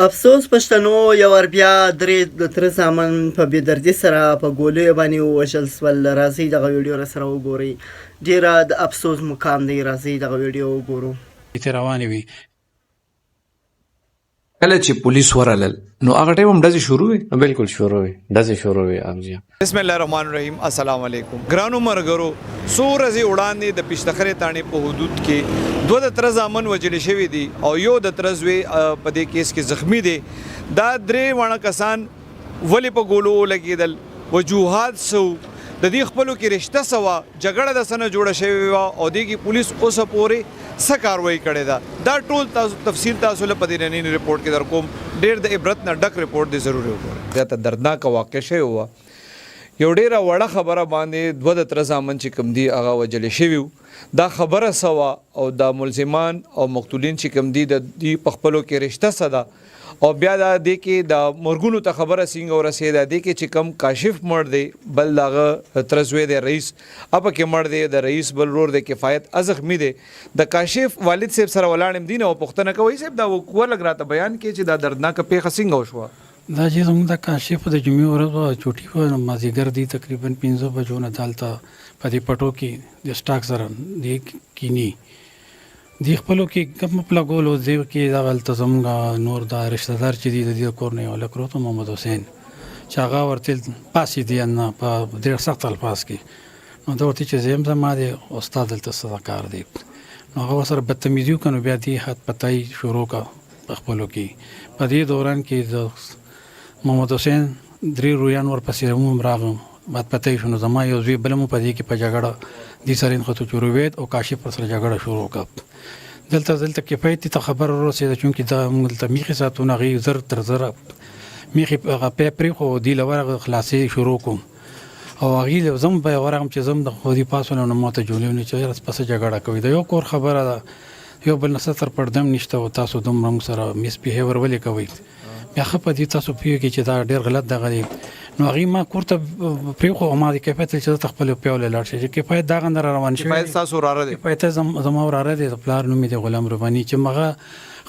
افسوس پښتنو یو ور بیا درې د تر زامن په بېدردي سره په ګولیو باندې ووژل سول. راځئ دغه ویډیو راسره وګورئ. ډېره د افسوس مقام دی. راځئ دغه ویډیو وګورو. روانې وي کله چې پولیس ورغلل نو هغه ټایم هم ډزې شروع وي. بالکل شروع وي ډزې شروع وي. امجیا بسم الله الرحمن الرحیم. السلام علیکم ګرانو مرګرو. څو ورځې وړاندې د پشتخرې تاڼې په حدود کې دوه د تره زامن وژل شوي دي او یو د تره زوی په دې کیس کې زخمی دی. دا درې واړه کسان ولې په ګولو ولګېدل، وجوهات څه و، د دې خپلو کې رشته څه وه، جګړه د څه نه جوړه شوې وه او دې کې پولیس اوسه پورې څه کاروایي کړې ده. دا ټول تفصیل تاسو له په دې نننۍ رپورټ کې در کوم. ډېر د عبرت نه ډک رپورټ دی، ضروري وګورئ. زیاته دردناکه واقع شوې وه. یو ډېره وړه خبره باندې دوه د تره زامن چې کوم دي هغه وژلې شوي وو. دا خبره څه وه او دا ملزمان او مقتولین چې کوم دي د دوی په خپلو کې رشته څه ده او بیا دا دې کې د مرګونو ته خبره څنګه ورسېده. دې کې چې کم کاشف مړ دی، بل دغه تره زوی دی رئیس اپه کې مړ دی، د رئیس بل ورور دی کفایت زخمي دی. د کاشف والد صاحب سره ولاړم دي نه او پوښتنه کوي صاحب دا ولګ راته بیان کې چې دا دردناکه پیښه څنګه وشوه. دا چې زموږ د کاشف د جمعې ورځ چوټي و مازدیګر دی تقریبا 5 بجو نه دالته په دې پټو کې د سټاک سره دی کینی دی خپلو کې کم خپل ګول او دی کې دا غلط زموږ نور دا رشتہ دار چې دی د دې کور نه ولکرو ته محمد حسین چې هغه ورته پاسې دی نه په ډېر سخت الفاظ کې نو دا ورته چې زم زما دی استاد دلته صداکار دی نو هغه سره بدتمیزي کنو بیا دی حد پتاي شروع کا خپلو کې. په دې دوران کې د محمد حسین درې رویان ور پسې هم راغم بعد پتاي شنو زما یو زوی بلمو په دې کې په جګړه دي سرین خطو چوروید او کاشف پر سره جګړه شروع کا. دلته کفایت ته خبر ورسېده چې دا موږ ته میخي ساتونه غي زر تر زر میخي هغه پرې خو دی لور خلاصې شروع کوم او هغه زم به ورغم چې زم د خودي پاسونه نو ماته جوړونه چې رس پسه جګړه کوي. دا یو کور خبره ده، یو بل نستر پردم نشته او تاسو دوم رنګ سره میس بیهیور ولې کوي. بیا خپه دي تاسو پیو کې چې دا ډېر غلط دغه دی. نو هغه ما کوړه پرې خو ما د کفایت چې تخپل پیول لاړ شي چې کفایت دا غندر روان شي. کفایت تاسو را رده کفایت زما را رده د پلار نوم دی غلام ربانی چې مغه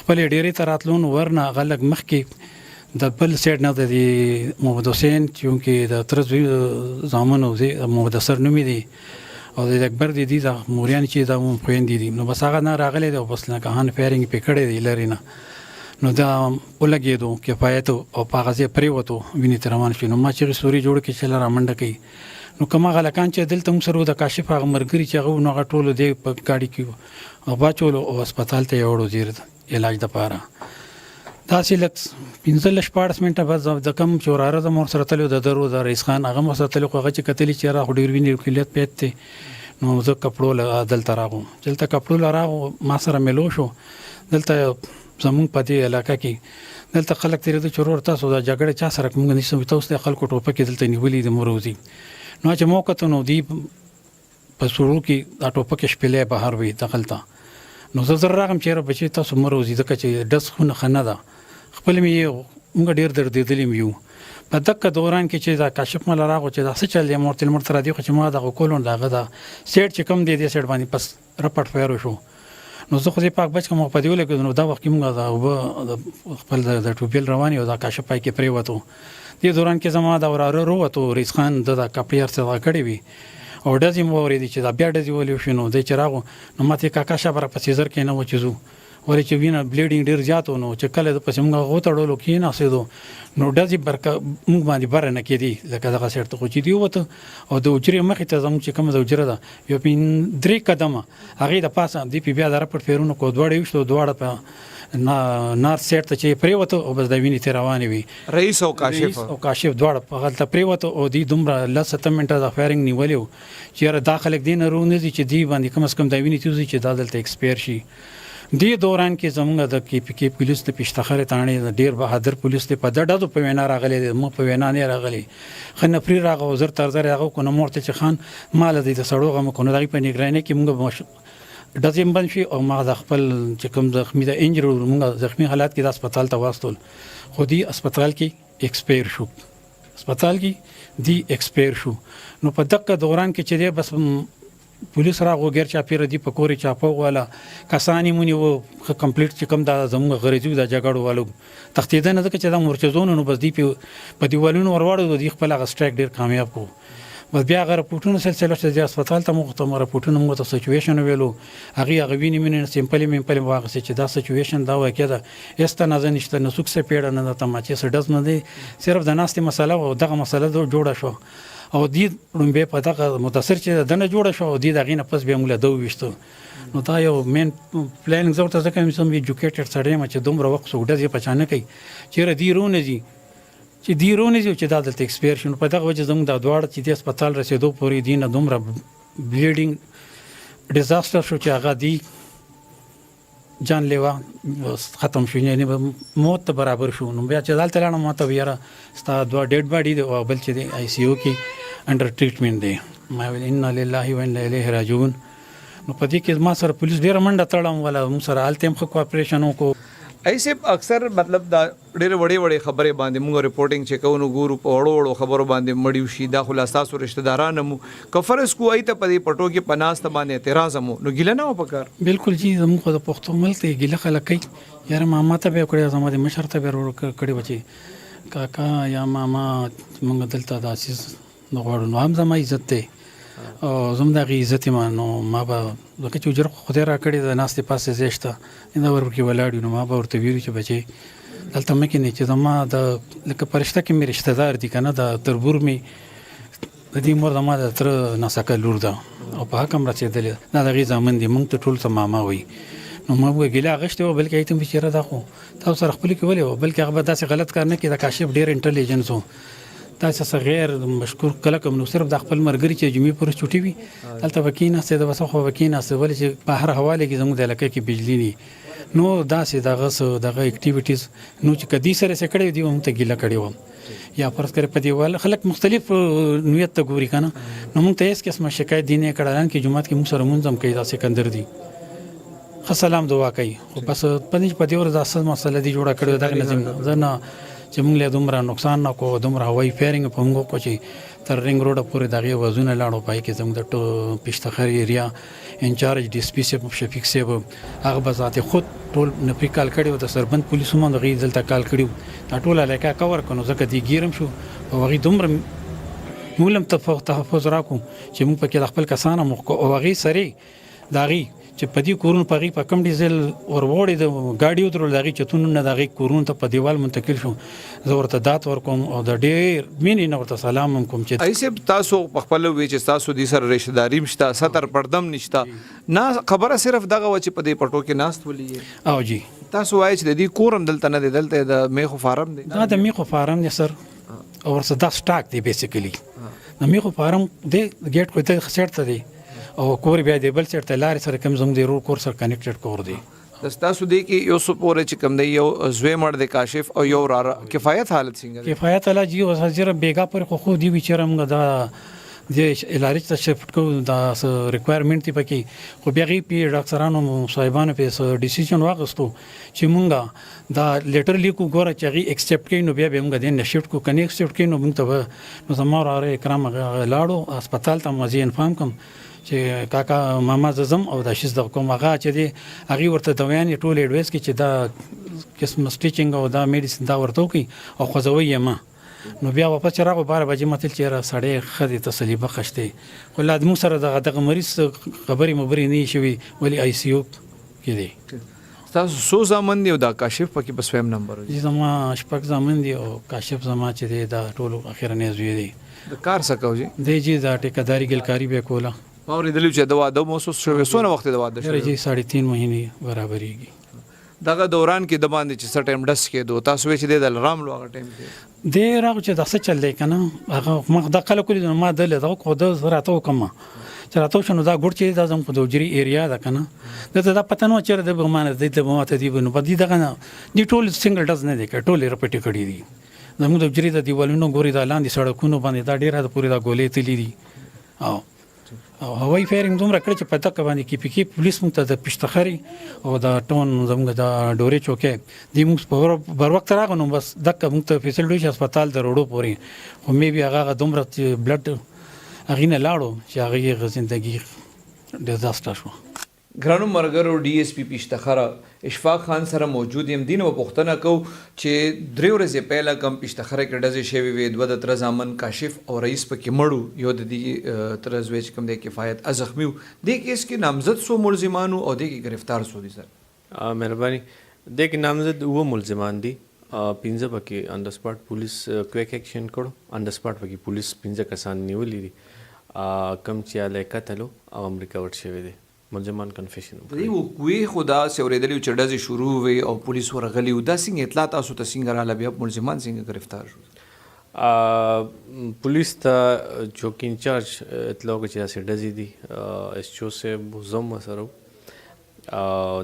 خپل ډېری تراتلون ورنه غلق مخ کې د بل سیټ نه د محمد حسین چې د ترزوی زامن او محمد سر نوم دی او د اکبر دی د موريان چې د مو خويندې دي. نو بس هغه نه راغلي او بس نه کهان فایرینګ پکړې دی لري نه نو دا ولګېدو کفایت او پاغازه پریوتو ویني تروان شي. نو ما چې سوري جوړ کې چل را منډه کوي نو کما غلکان چې دلته هم سره د کاشف هغه مرګري چې هغه نو غټول دی په گاډي کې او باچول او هسپتال ته یوړو زیره علاج د پاره. دا چې لکس 15 منټه بعد د کم چوراره د مور سره تلو د درو د رئیس خان هغه مو سره تلو هغه چې کتلی چې را هډیر ویني کلیت پېته نو زه کپړو دلته راغو دلته کپړو راغو ما سره ملو شو. دلته زمون په دې علاقه کې دلته خلک تیرې د چورور تاسو د جګړه چا سره کوم نشم تاسو د خلکو ټوپه کې دلته نیولې د مروزي نو چې موقع ته نو دی په سورو کې دا ټوپه کې شپلې بهر وي دخلته نو زه راغم چې بچي تاسو مروزي دغه چې دس خونه خنه ده خپل مې موږ ډیر درد دلیم یو په دغه دوران کې چې دا کاشف مل راغو چې دا څه چل دی مورتل مرتر دی خو چې ما د کولون داغه دا سیټ چې کم دی سیټ باندې پس رپټ فیر شو. نو زه خو دې پاک بچ کوم په دی ولګو نو دا وخت کې موږ دا خپل د ټوبل رواني او دا کاشف پای کې پرې وته. دې دوران کې زما دا وراره وروته رئیس خان د کاپیر سره کړی وی او ډزې مو ورېدي چې دا بیا ډزې ولې شنو د چراغو نو ماته کاکا شبر په سیزر کې نه و چیزو ورې چې وینه بلیډینګ ډیر زیات نو چې کله د پسې موږ غوتړلو کې نه سیدو نو ډزې برکه موږ باندې بر نه کېدی لکه دغه سیټ ته خو چې دی وته او د وجرې مخې ته زموږ چې کوم د وجره ده یو پین درې قدمه هغه د پاسه دی په بیا د رپټ پیرونو کو دوړې وشتو دوړه په نار سیټ ته چې پرې وته او بس د ویني ته روانې وي رئیس او کاشف دوړه په غلطه پرې وته او دی دومره لس 7 منټه د فایرینګ نیولیو چې داخله دین رونه دي چې دی باندې کم از کم د ویني توزي چې دالته ایکسپایر شي. دې دوران کې زموږ د کې پولیس د پښتخره تانې ډیر بهادر پولیس په دډو په وینا راغلي مو په وینا نه راغلي خنفري راغو زر تر زر راغو کو نو مورته چې خان مال د سړوغه مو کو نه دای په نگرانۍ کې موږ دځم بن شي او ما د خپل چې کوم زخمی د انجر موږ زخمی حالات کې د هسپتال ته واستول خو دې هسپتال کې ایکسپایر شو هسپتال کې دی ایکسپایر شو. نو په دغه دوران کې چې بس پولیس راغو غیر چا پیر دی پکوري چاپو والا کسانی مونږ و کمپلیټ چې کوم دا زموږ غریزو د جګړو والو تختیدنه ځکه چې دا مرچزون نو بس دی په دیوالونو ورواړو دی خپل غ سټریک ډیر کامیاب کو بس بیا غره پټونو سلسله چې د هسپتال ته موږ ته مر پټونو موږ ته سچويشن ویلو هغه ویني مين سیمپل واغ چې دا سچويشن دا وای کېده است نه ځنيشته نو سوک سه پیړه نه ته ما چې سډز نه دی صرف د ناستي مسله او دغه مسله جوړه شو او دې رومبه په دغه متاثر چې دنه جوړه شو او دې دغه نه پس به موږ له دوه وشتو نو دا یو مین پلانینګ زړه ځکه چې سم ایجوکیټډ سړی ما چې دومره وخت سوډه یې پچانه کوي چې ردی رونه دي چې دیرونه چې دا دلته ایکسپایر شون په دغه وجه زموږ د دواړه چې د هسپتال رسیدو پورې دین دومره بلیډینګ ډیزاستر شو چې هغه دی جان لیوا ختم شو نه موت ته برابر شو نو بیا چې دلته لاړم ما ته ویره ستا دوه ډیډ باډي دی او بل چې دی آی سی یو کې انډر ټریټمنټ دی ما ویل ان لله و انا الیه راجعون نو په دې کې ما سره پولیس ډیر منډه تړم ولا موږ سره التم خو کوآپریشن وکړو ایسے اکثر مطلب دا ډېر وړې خبرې باندې موږ ریپورټینګ چې کوو ګورو په وړو خبرو باندې مړیو شي دا خلاصاسو رشتہ داران مو کفرس کو ایته په دې پټو کې پناست باندې اعتراض مو نو ګیله نه وکړ بالکل جی زموږ د پښتو ملک ته ګیله خلک کوي یاره ماما ته به کړی زموږ د مشر ته به کړی بچي کاکا یا ماما موږ دلته د اساس نو غواړو نو هم زما عزت ته او زم د عزت ما نو ما به لکه چې جره خدای را کړی د ناس په پاسه زیشته دا ورکه ولاړ نو ما به ورته ویل چې بچي دلته مکه نه چې زما د لکه پرشته کې مې رشتہ دار دي کنه د تربور مې د دې مور د ما د تر ناسکه لور ده او په حکم رسیدلې دا د غي ځامن دي مونږ ته ټول ته ماما وي نو ما وګیلا غشته او بلکې ایتم بشیره ده خو تاسو سره خپل کې ولې بلکې هغه داسې غلط کار نه کړي د کاشف ډیر انټيليجنس وو تاسو غیر مشکور کله کوم نو صرف د خپل مرګري چې جمعې پر چټي وي دلته وکینا سه د وسخه وکینا سه ولې چې په هر حواله کې زموږ د علاقې کې بجلی نه نو داسې دغه اکټیویټیز نو چې کدي سره سکړې دی هم ته ګیله کړی و یا فرض کړ په دیوال خلک مختلف نیت ته ګوري کنه نو موږ ته هیڅ قسمه شکایت دینه کړهان کې جمعات کې موږ سره منظم کوي دا سکندر دی السلام دعا کوي خو بس په دې ور د اصل مسله دی جوړه کړو دا نه زنه چې موږ له دومره نقصان نه کو دومره هوایي فیرینګ په موږ کو چې تر رنګ روډ پورې دغه وزونه لاړو پای کې زموږ د پښتخر ایریا انچارج ډي اس پی سي شفیق صاحب هغه بذات خود ټول نفري کال کړي د سربند پولیسو باندې غي دلته کال کړي دا ټول علاقه کور کړو ځکه دی ګیرم شو او هغه دومره مولم تحفظ راکو چې موږ پکې خپل کسانه مخ او هغه سره داغي چې په دې کورون په غي په کم ډیزل وروړې د گاډي درول دغه چتون نه دغه کورون ته په دیوال منتقل شو زه ورته دات ورکوم او د ډیر مینې نه ورته سلام کوم چې ایسه تاسو په خپل وی چې تاسو د سر رشتہ داری مشته ستر پردم نشته نه خبره صرف دغه و چې په دې پټو کې ناست ولې او جی تاسو وایي چې د دې کورم دلته نه دلته د میخو فارم دی دا د میخو فارم دی سر او ورسره دا سٹاک دی بیسیکلی د میخو فارم دی ګیټ کوته خسرته دی او کور بیا دی بل چرته لارې سره کوم زموږ دی رو کور سره کنیکټډ کور دی تاسو دی کې یو سپور چې کوم دی یو زوی مړ د کاشف او یو را کفایت حالت څنګه کفایت الله جی او حاضر بیگا پر خو دی وچرم دا د علاج ته شفت کو دا ریکوایرمنت دی پکې خو بیا غي پی ډاکټرانو صاحبانو په ډیسیژن واغستو چې مونږه دا لیټر لیکو ګوره چې غي ایکسپټ کین نو بیا به مونږ د نشفت کو کني ایکسپټ کین نو مونږ ته نو زموږ را کرام لاړو هسپتال ته مزي انفارم کوم چې کاکا ماما زم او د شیز د کوم هغه چې دی هغه ورته دویان ټول ایډوایس کې چې دا قسم سټیچینګ او دا میډیسن دا ورته کوي او خوځوي ما نو بیا واپس چراغ 12 بجې متل چې سړی خدي تسلی بخښته خو لازم سره دغه مریض خبري مبري نه شوي ولی آی سی یو کې دی تاسو سو زمن دی او دا کاشف پکې په سویم نمبر دی زما شپږ زمن دی او کاشف زما چې دی دا ټول اخیرا زوی دی د کار سکو جی دی جی دا ټیکداري ګلکاری به کوله ماوري دلو چې دوا د موسس شوی سونه وخت دوا د شوی جی 3.5 مهینه برابرېږي دغه دوران کې د باندې چې سټ ټایم ډس کې دو تاسو چې د رام لو هغه ټایم کې د راغ چې د څه چل دی کنه هغه مخ د خلکو له ما د له کو د زراته کوم چې راته شنو دا ګور چې د زم په دوجري ایریا ده کنه دا پته نو چې د بمانه د ماته دی بنو بدی دغه نه دی ټول سنگل ډز نه دی ټول رپټی کړی دي زموږ د دوجري د دیوالونو ګوري د لاندې سړکونو باندې دا ډیره د پوری د ګولې تللی دي او هوایي فیرینګ دومره کړی چې پته کوي کې پکې پولیس مونږ ته د پښتخري او د ټون زموږ د ډوري چوکې دی موږ په بر وخت راغنو بس دغه موږ ته فیصل هسپتال د روډو پوري خو مې بیا هغه دومره بلډ هغه نه لاړو چې هغه غ زندگی ډیزاسټر شو. ګرانو مرګرو ډي اس پی پیشتخره اشفاق خان سره موجود یم. دین و پوښتنه کو چې 3 ورځې پهله کم پیشتخره کې ډزې شوی وي. دوه د تر زامن کاشف او رئیس پکې مړو. یو د دې تر زویج کم د کفایت ازخمیو. د کیس کې نامزد سو ملزمانو او د گرفتار سو دي سر. مهرباني د کې نامزد و ملزمان دي. 15 پکې آن د سپاټ پولیس کویک ایکشن کړو. آن د سپاټ پکې پولیس 15 کسان نیولې دي. کم چې اله قتلو او امریکا ورت شوی دي. ملزمان کنفیشن دی وی خدا سوریدلی چې ډزې شروع وي او پولیس ورغلی و. دا څنګه اطلاع تاسو ته څنګه رااله بیا ملزمان څنګه گرفتار شو؟ پولیس ته چوکی انچارج اطلاع وکړه چې داسې ډزې دي. ایس چو صاحب زم ورسره و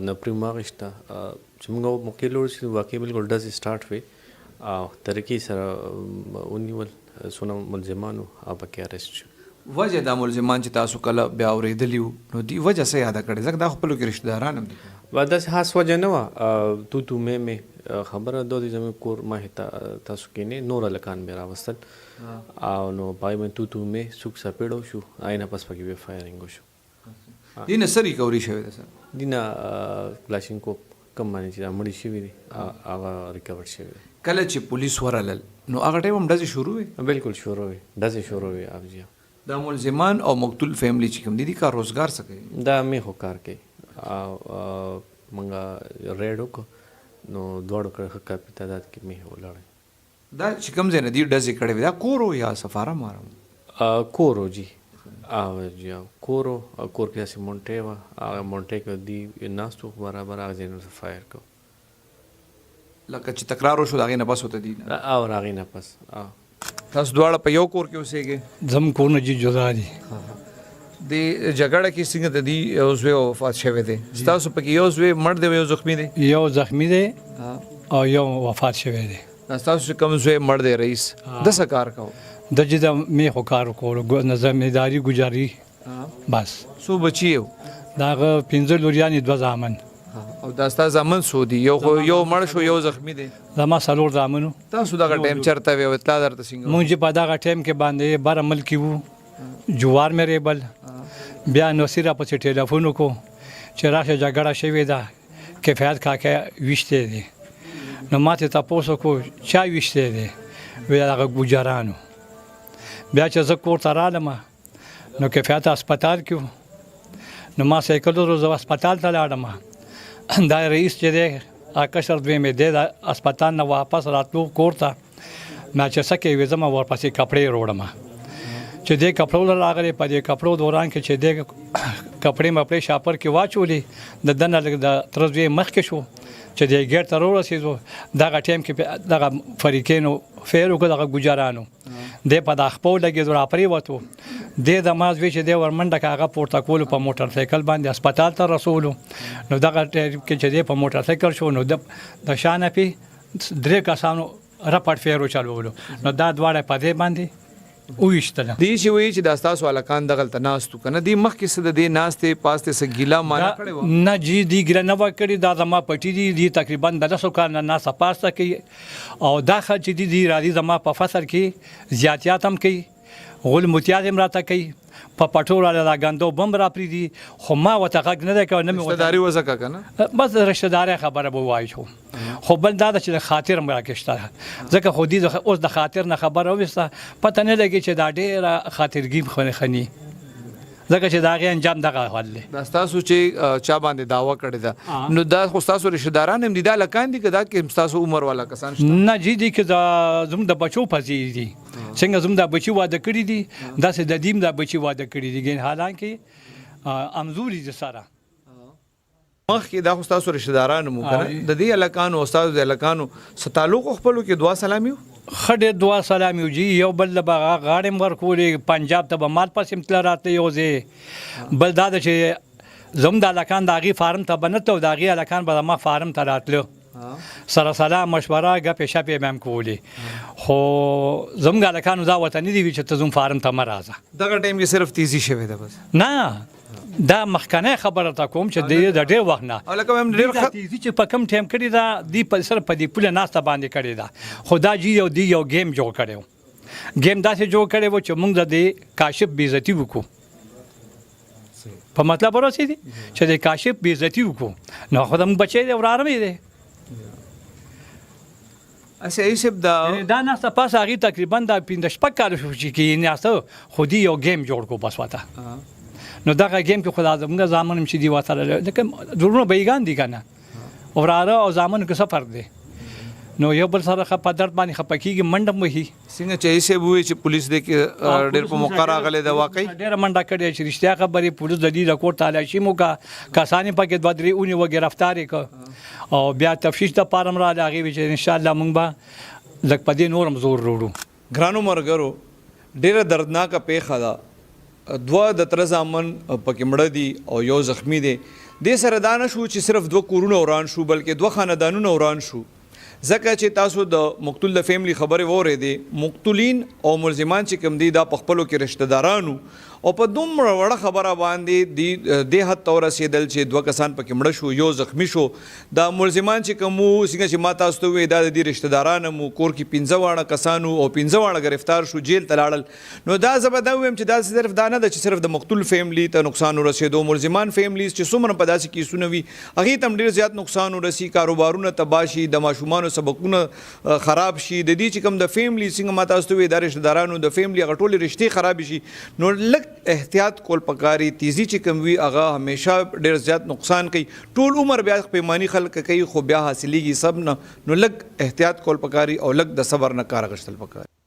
نپري ماغشته چې موږ موقع لوړ چې واقعي بالکل ډزې سټارټ وي او طریقې سره ونیول څونه ملزمانو او پکې اریسټ شو. وجه دا ملزمان چې تاسو کله بیا اورېدلی وو نو دی وجه څه یاده کړې؟ ځکه دا خپلو کې رشته داران هم دي. داسې خاص وجه نه وه. تو مې خبره دا دی زموږ کور مخې تاسو کېنې نور هلکان مې راوستل او نو پای مې تو مې سوک سپېړو شو. آینه پس پکې بیا فایرنګ وشو. دینه څه ریکوري شوې ده سر؟ دینه کلاشینکوف کم باندې چې دا مړي شوي دي هغه ریکور شوي دي. کله چې پولیس ورغلل نو هغه ټایم هم ډزې شروع وي؟ بالکل شروع وي. ډزې شروع وي. آپ جی دا ملزمان او مقتول فیملی چې کوم دي کار روزګار څه کوي؟ دا مې خو کار کوي. موږ ریډ وکړو نو دواړو کړه ښه کافي تعداد کې مې ولاړی. دا چې کوم ځای نه دي ډزې کړې وي دا کور و یا سفاره مارم؟ کور و جی. جی کور و کور کې داسې مونټې وه. هغه مونټې کې دی ناست و برابر هغه ځای نه فایر کو. لکه چې تکرار وشو د هغې نه پس ورته دي او هغې نه پس. تاسو دواړه په یو کور کې اوسېږئ؟ زم کورونه جي جدا دي. د جګړه کې څنګه د دې یو زوی وفات شوی دی؟ ستاسو پکې یو زوی مړ دی او یو زخمي دی؟ یو زخمی دی او یو وفات شوی دی. ستاسو چې کوم زوی مړ دی رئیس د څه کار کوو؟ د جدا مې خو کار وکړو نظامداري ګجاري بس. څو بچي یو؟ د هغه 15 لوریانې 2 زامن. او دا ستا زامن څو دي؟ یو مړ شو یو زخمي دی. زما 4 زامنو. تاسو دغه ټایم چېرته وئ او اطلاع درته څنګه وه؟ مونږ په دغه ټایم کې باندې بره ملک وو. جوار مې ریبل بیا نصیر راپسې ټلیفون وکړو چې راشه جګړه شوې ده کفایت کاکا ویشتی دی. نو ما ته تپوس وکړو چا ویشتی دی؟ ویل هغه ګوجرانو. بیا چې زه کور ته رالم نو کفایت هسپتال کې و. نو ما سایکل روزه هسپتال ته لاړم. دا رئیس چې دی کشر دوی مې دی د هسپتال نه واپس راتلو کور ته ما چې څه کوي زه ما ورپسې کپړې وروړم. چې دې کپړو راغلی په دې کپړو دوران کې چې دې کپړې مپړې شاپر کې واچولې د دنه د تر دوی مخکې شو چې دې ګیر ته ورسېدو. دغه ټایم کې دغه فریقینو فیر وکړو دغه ګجرانو دې په د خپو لګېدو راپرېوتو. دې د ما زوی چې دې ورمنډه که هغه پورته کولو په موټر سایکل باندې هسپتال ته رسولو. نو دغه ټایم کې چې دې په موټر سایکل شو نو د شانه پې 3 کسانو رپټ فیر وچلولو. نو دا دواړه په دې باندې وویشتله. دې چې وایي چې دا ستاسو هلکان دغلته ناست وو که نه دې مخکې څه د دې ناستې پاستې څه ګیله مانه کړې وه؟ نه جی دی ګیله نه وه کړې. دا زما پټي دي. دی تقریبا د 10 کال نه ناسته پاسته کوي او دا خلک چې دي راځي زما په فصل کې زیاتیات هم کوي. غول متیاد هم راته کوي. په پټو را ګندو بم را پرېږدي. خو ما ورته غږ نه دی کوی. نه مې رشتهداري وځکه که نه؟ بس رشتهدارۍ خبره به ووایو. خو بل دا ده چې د خاطر هم راکې شته. ځکه خو دې اوس د خاطر نه خبره وویسته پته نه لګي چې دا ډېره خاطرګي خني. ځکه چې د هغې انجام دغه حال دی. دا ستاسو چې چا باندې دعوه کړې ده نو دا خو ستاسو رشتهداران هم دي دا هلکان دي که دا کې ستاسو عمر والا کسان شته؟ نه جی دی که زموږ د بچو په ځای دي. څنګه زموږ د بچي واده کړي دي داسې د دیم د بچي واده کړي دي. حالانکه امزوري دي سره مخکې دا خو ستاسو رشتهداران مو که نه؟ د دې هلکانو او ستاسو د هلکانو څه تعلق خپلو کې دعا سلامي و؟ ښه ډېر دعا سلام یو جي. یو بل به غاړې هم ورکولې. پنجاب ته به مال پسې تله راته یو ځای. بل دا ده چې زموږ د هلکان د هغې فارم ته به نه ته او د هغې هلکان به زما فارم ته راتله. سره سلام مشوره ګپې شپې به هم کولې. خو زموږ هلکانو دا ورته نه دي وي چې ته زموږ فارم ته مه راځه. دغه ټایم کې صرف تیزي شوې ده بس؟ نه دا مخکنی خبره ته کوم چې د ډېر وخت نه دا تیزي چې په کوم ټایم کړې ده دی په سره په دې پوله ناسته باندې کړې ده. خو دا جي دی یو ګیم جوړ کړی و. ګیم داسې جوړ کړی و چې موږ د دې کاشف بې عزتي وکړو. په مطلب ورسېدي چې د کاشف بې عزتي وکړو نو خو زموږ بچی دی وراره مې دی اسی ایسب دا دا ناسته پاس هغې تقریبا دا 15 کاله شو چې کې ناسته خودي یو گیم جوړ کړو بس واته نو دغه گیم کې خدا زموږ زامن هم چې دي ورسره لکه ضرورونه بیګان دي که نه وراره او زامنو کې څه فرق دی نو یو بل سره په درد باندې خفه کېږي منډه هم وهي څنګه چې ایسب ووایي چې پولیس دی کې ډېر په موقع راغلی ده واقعي ډېره منډه کړې چې رښتیا خبرې پولیس د دې رکورډ تالاشي مو وکړه کسان یې پکې 2-3 ونیوه ګرفتار یې کړ او بیا تفتیش دپاره هم راغلی هغې وایي چې انشاءالله موږ به لږ په دې نور هم زور وروړو ګرانو ملګرو ډېره دردناکه پیښه ده 2 د تره زامن پکې مړه دي او یو زخمی دی دې سره دا نه شو چې صرف 2 کورونه وران شو بلکې 2 خاندانونه وران شو ځکه چې تاسو د مقتول د فیملی خبرې واورېدې مقتولین او ملزمان چې کوم دي دا په خپلو کې رشته دارانو او په دومره وړه خبره باندې دې حد ته ورسېدل چې 2 کسان پکې مړه شو یو زخمی شو دا ملزمان چې کوم څنګه چې ما تاسو ته ووایي دا د دې رشته داران مو کور کې 15 واړه کسانو او 15 واړه ګرفتار شو جیل ته لاړل نو دا زه به دا ووایم چې دا صرف دا نه ده چې صرف د مقتول فیملی ته نقصان ورسېدو ملزمان فیملیز چې څومره په داسې کیسونه وي هغې ته هم ډېر زیات نقصان ورسي کاروبارونه تباه شي د ماشومانو سبقونه خراب شي د دې چې کوم د فیملی څنګه ما تاسو ته ووایي دا رشته دارانو د فیملی هغه ټولې رشتې خراب شي نو لږ احتیاط کول پکاري تیزی چې کوم وي هغه همیشه ډېر زیات نقصان کوي ټول عمر بیا پیمانی خلک کوي خو بیا حاصلېږي سب نه نو لږ احتیاط کول پکاري او لږ د صبر نه کار اخیستل پکاري